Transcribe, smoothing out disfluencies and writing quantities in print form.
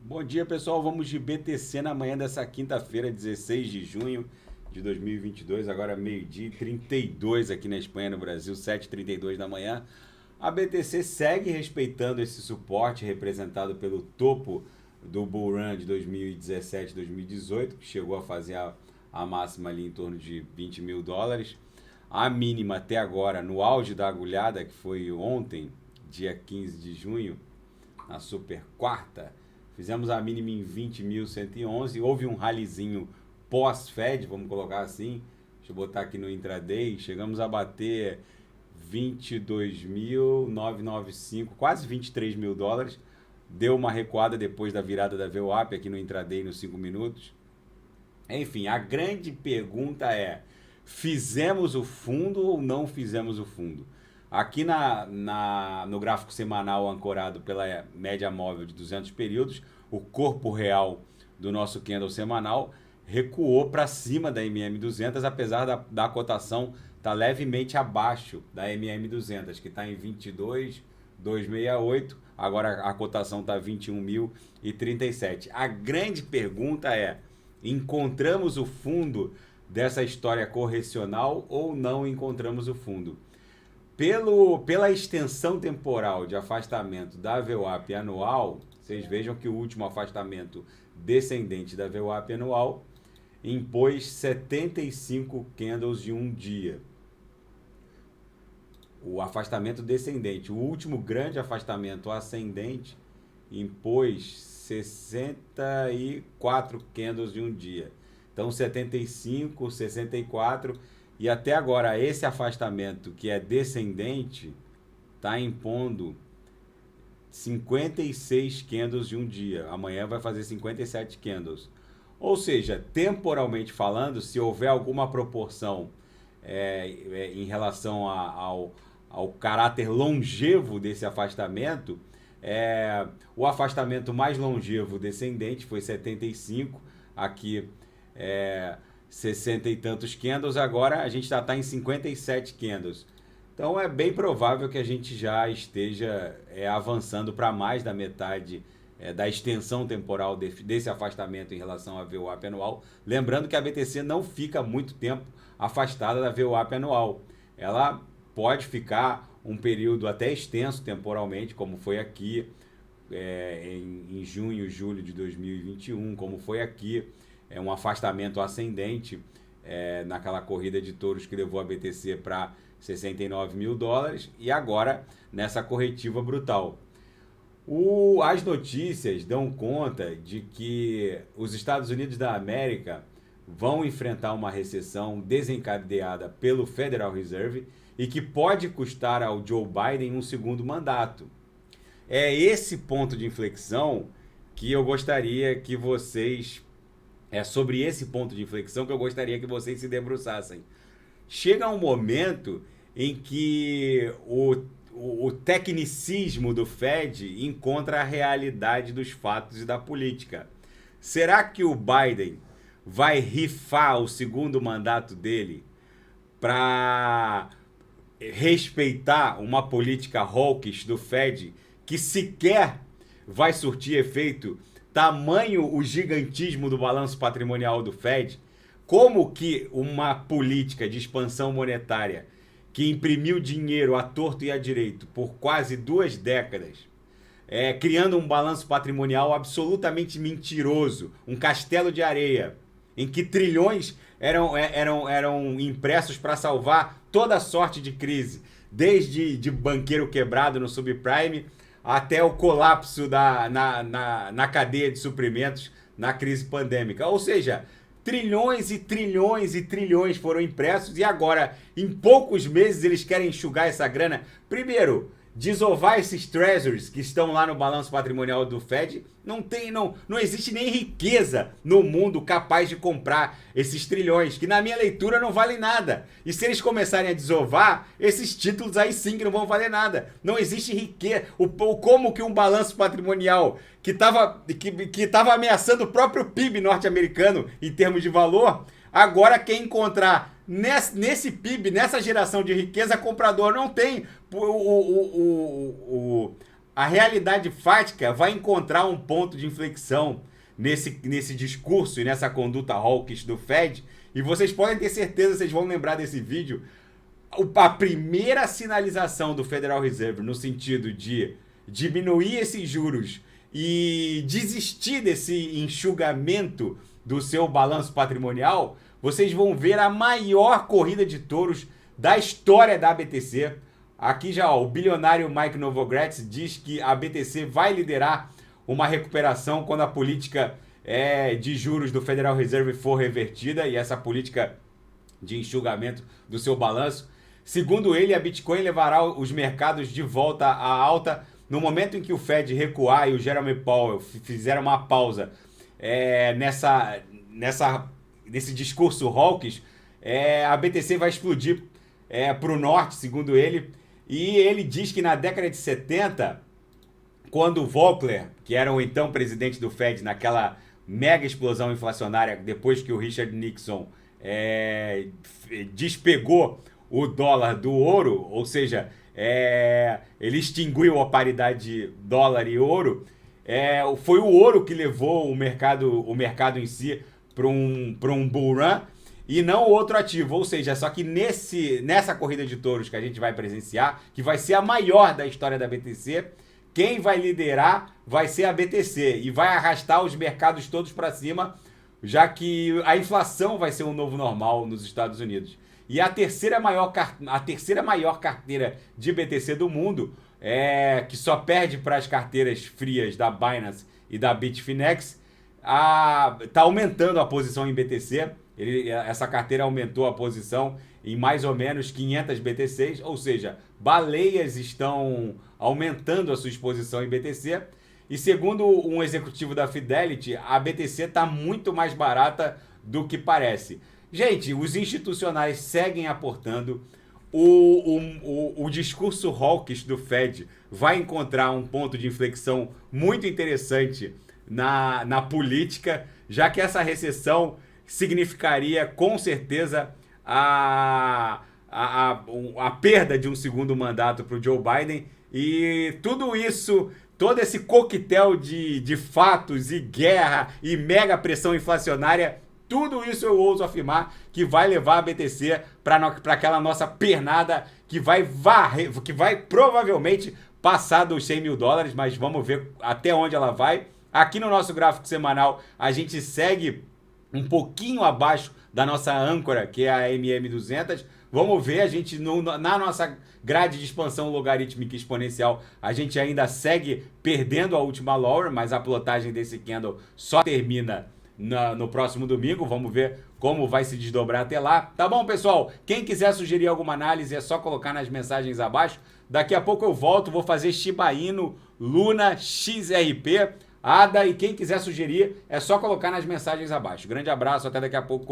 Bom dia, pessoal. Vamos de BTC na manhã dessa quinta-feira, 16 de junho de 2022. Agora meio-dia e 32 aqui na Espanha, no Brasil, 7h32 da manhã. A BTC segue respeitando esse suporte representado pelo topo do Bull Run de 2017-2018, que chegou a fazer a máxima ali em torno de 20 mil dólares. A mínima até agora, no auge da agulhada, que foi ontem, dia 15 de junho, na super quarta, fizemos a mínima em 20.111. Houve um ralizinho pós-Fed, vamos colocar assim. Deixa eu botar aqui no intraday. Chegamos a bater 22.995, quase 23 mil dólares. Deu uma recuada depois da virada da VWAP aqui no intraday nos 5 minutos. Enfim, a grande pergunta é: fizemos o fundo ou não fizemos o fundo? Aqui no gráfico semanal ancorado pela média móvel de 200 períodos, o corpo real do nosso candle semanal recuou para cima da MM200, apesar da cotação estar levemente abaixo da MM200, que está em 22.268, agora a cotação está 21.037. A grande pergunta é: encontramos o fundo dessa história correcional ou não encontramos o fundo? Pela extensão temporal de afastamento da VWAP anual, vocês vejam que o último afastamento descendente da VWAP anual impôs 75 candles de um dia. O afastamento descendente, o último grande afastamento ascendente, impôs 64 candles de um dia. Então 75, 64 e até agora esse afastamento que é descendente está impondo 56 candles de um dia. Amanhã vai fazer 57 candles. Ou seja, temporalmente falando, se houver alguma proporção em relação ao caráter longevo desse afastamento, o afastamento mais longevo descendente foi 75, aqui 60 e tantos candles, agora a gente já está em 57 candles. Então é bem provável que a gente já esteja avançando para mais da metade da extensão temporal desse afastamento em relação à VWAP anual. Lembrando que a BTC não fica muito tempo afastada da VWAP anual. Ela pode ficar um período até extenso temporalmente, como foi aqui em junho, julho de 2021, como foi aqui, um afastamento ascendente naquela corrida de touros que levou a BTC para 69 mil dólares e agora nessa corretiva brutal. As notícias dão conta de que os Estados Unidos da América vão enfrentar uma recessão desencadeada pelo Federal Reserve e que pode custar ao Joe Biden um segundo mandato. É esse ponto de inflexão que eu gostaria que vocês... sobre esse ponto de inflexão que eu gostaria que vocês se debruçassem. Chega um momento em que o tecnicismo do Fed encontra a realidade dos fatos e da política. Será que o Biden vai rifar o segundo mandato dele para respeitar uma política hawkish do Fed que sequer vai surtir efeito, tamanho o gigantismo do balanço patrimonial do Fed? Como que uma política de expansão monetária que imprimiu dinheiro à torto e à direito por quase 2 décadas, criando um balanço patrimonial absolutamente mentiroso, um castelo de areia, em que trilhões eram impressos para salvar toda sorte de crise, desde de banqueiro quebrado no subprime até o colapso na cadeia de suprimentos na crise pandêmica. Ou seja, trilhões e trilhões e trilhões foram impressos e agora, em poucos meses, eles querem enxugar essa grana. Primeiro, desovar esses treasuries que estão lá no balanço patrimonial do Fed. Não existe nem riqueza no mundo capaz de comprar esses trilhões, que na minha leitura não valem nada. E se eles começarem a desovar, esses títulos aí sim que não vão valer nada. Não existe riqueza. Como que um balanço patrimonial que estava ameaçando o próprio PIB norte-americano em termos de valor, agora quer encontrar nesse PIB, nessa geração de riqueza, comprador. Não tem. a realidade fática vai encontrar um ponto de inflexão nesse discurso e nessa conduta hawkish do Fed. E vocês podem ter certeza, vocês vão lembrar desse vídeo, a primeira sinalização do Federal Reserve no sentido de diminuir esses juros e desistir desse enxugamento do seu balanço patrimonial, vocês vão ver a maior corrida de touros da história da BTC. Aqui já, ó, o bilionário Mike Novogratz diz que a BTC vai liderar uma recuperação quando a política de juros do Federal Reserve for revertida e essa política de enxugamento do seu balanço. Segundo ele, a Bitcoin levará os mercados de volta à alta no momento em que o Fed recuar e o Jerome Powell fizeram uma pausa nesse discurso hawkish, a BTC vai explodir para o norte, segundo ele. E ele diz que na década de 70, quando o Volcker, que era o então presidente do Fed, naquela mega explosão inflacionária, depois que o Richard Nixon despegou o dólar do ouro, ou seja, ele extinguiu a paridade dólar e ouro, foi o ouro que levou o mercado em si para um bull run e não outro ativo. Ou seja, só que nessa corrida de touros que a gente vai presenciar, que vai ser a maior da história da BTC, quem vai liderar vai ser a BTC e vai arrastar os mercados todos para cima, já que a inflação vai ser um novo normal nos Estados Unidos. E a terceira maior carteira de BTC do mundo, que só perde para as carteiras frias da Binance e da Bitfinex, está aumentando a posição em BTC. Essa carteira aumentou a posição em mais ou menos 500 BTCs, ou seja, baleias estão aumentando a sua exposição em BTC. E segundo um executivo da Fidelity, a BTC está muito mais barata do que parece. Gente, os institucionais seguem aportando. O discurso hawkish do Fed vai encontrar um ponto de inflexão muito interessante na política, já que essa recessão significaria com certeza a perda de um segundo mandato para o Joe Biden. E tudo isso, todo esse coquetel de fatos e guerra e mega pressão inflacionária, tudo isso eu ouso afirmar que vai levar a BTC para aquela nossa pernada que vai provavelmente passar dos 100 mil dólares, mas vamos ver até onde ela vai. Aqui no nosso gráfico semanal a gente segue um pouquinho abaixo da nossa âncora, que é a MM200. Vamos ver, a gente na nossa grade de expansão logarítmica exponencial, a gente ainda segue perdendo a última lower, mas a plotagem desse candle só termina no próximo domingo. Vamos ver como vai se desdobrar até lá. Tá bom, pessoal? Quem quiser sugerir alguma análise é só colocar nas mensagens abaixo. Daqui a pouco eu volto, vou fazer Shiba Inu, Luna, XRP, ADA, e quem quiser sugerir é só colocar nas mensagens abaixo. Grande abraço, até daqui a pouco.